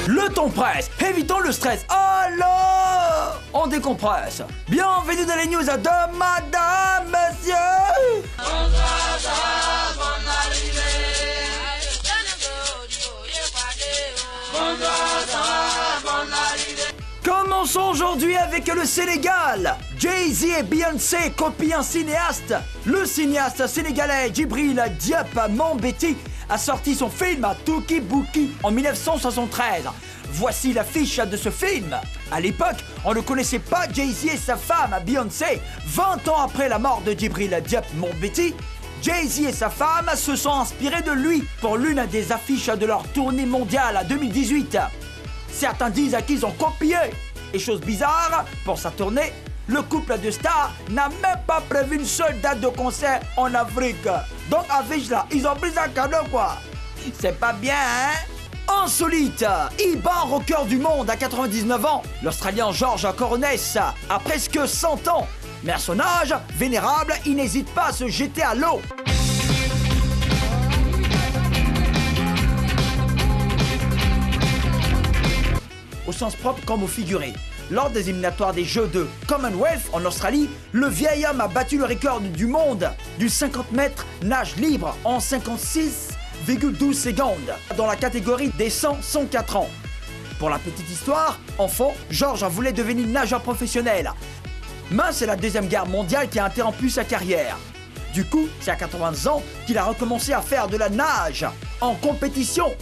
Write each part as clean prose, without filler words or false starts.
Le ton presse, évitons le stress. Alors, on décompresse. Bienvenue dans les news de Madame, Monsieur. Commençons aujourd'hui avec le Sénégal. Jay-Z et Beyoncé copient un cinéaste. Le cinéaste sénégalais Djibril Diop Mambéty a sorti son film Touki Bouki en 1973. Voici l'affiche de ce film. À l'époque, on ne connaissait pas Jay-Z et sa femme Beyoncé. 20 ans après la mort de Djibril Diop Mambéty, Jay-Z et sa femme se sont inspirés de lui pour l'une des affiches de leur tournée mondiale 2018. Certains disent qu'ils ont copié. Et chose bizarre, pour sa tournée, le couple de stars n'a même pas prévu une seule date de concert en Afrique. Donc affiche là, ils ont pris un cadeau quoi. C'est pas bien, hein? Insolite, il bat un record du monde à 99 ans. L'Australien George Coroness a presque 100 ans. Mais à son âge, vénérable, il n'hésite pas à se jeter à l'eau. Au sens propre comme au figuré. Lors des éliminatoires des Jeux de Commonwealth en Australie, le vieil homme a battu le record du monde du 50 mètres nage libre en 56,12 secondes dans la catégorie des 100-104 ans. Pour la petite histoire, enfant, George voulait devenir nageur professionnel. Mais c'est la Deuxième Guerre mondiale qui a interrompu sa carrière. Du coup, c'est à 80 ans qu'il a recommencé à faire de la nage en compétition.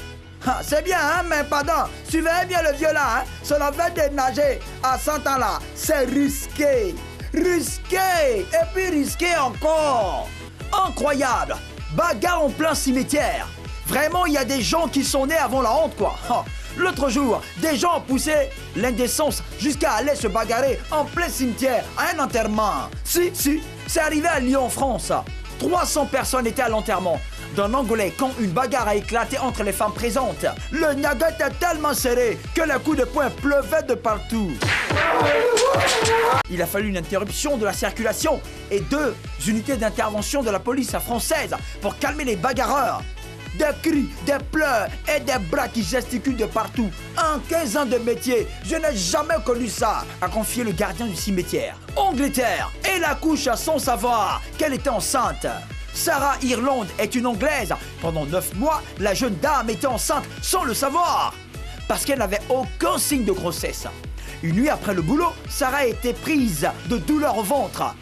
Ah, c'est bien, hein, mais pardon, suivez bien le vieux là, hein. Sur le fait de nager à 100 ans là, c'est risqué. Risqué, et puis risqué encore. Incroyable, bagarre en plein cimetière. Vraiment, il y a des gens qui sont nés avant la honte, quoi. L'autre jour, des gens ont poussé l'indécence jusqu'à aller se bagarrer en plein cimetière à un enterrement. Si, c'est arrivé à Lyon, France. 300 personnes étaient à l'enterrement d'un Angolais quand une bagarre a éclaté entre les femmes présentes. Le nugget était tellement serré que les coups de poing pleuvaient de partout. Il a fallu une interruption de la circulation et 2 unités d'intervention de la police française pour calmer les bagarreurs. Des cris, des pleurs et des bras qui gesticulent de partout. En 15 ans de métier, je n'ai jamais connu ça, a confié le gardien du cimetière. Angleterre, elle accouche sans savoir qu'elle était enceinte. Sarah Ireland est une Anglaise. Pendant 9 mois, la jeune dame était enceinte sans le savoir. Parce qu'elle n'avait aucun signe de grossesse. Une nuit après le boulot, Sarah était prise de douleurs au ventre.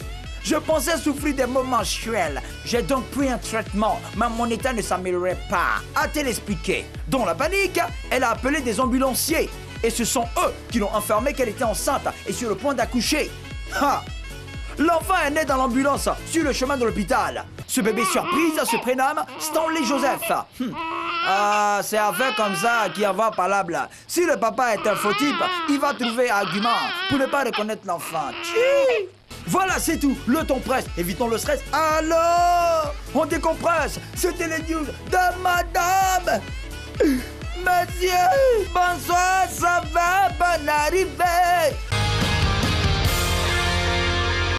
Je pensais souffrir des maux menstruels. J'ai donc pris un traitement, mais mon état ne s'améliorait pas, a-t-elle expliqué. Dans la panique, elle a appelé des ambulanciers. Et ce sont eux qui l'ont informé qu'elle était enceinte et sur le point d'accoucher. L'enfant est né dans l'ambulance sur le chemin de l'hôpital. Ce bébé surprise se prénomme Stanley Joseph. C'est affaire comme ça qu'il va parlable. Si le papa est un faux type, il va trouver argument pour ne pas reconnaître l'enfant. Voilà, c'est tout. Le ton presse. Évitons le stress. Alors, on décompresse. C'était les news de Madame. Monsieur, bonsoir, ça va, bonne arrivée.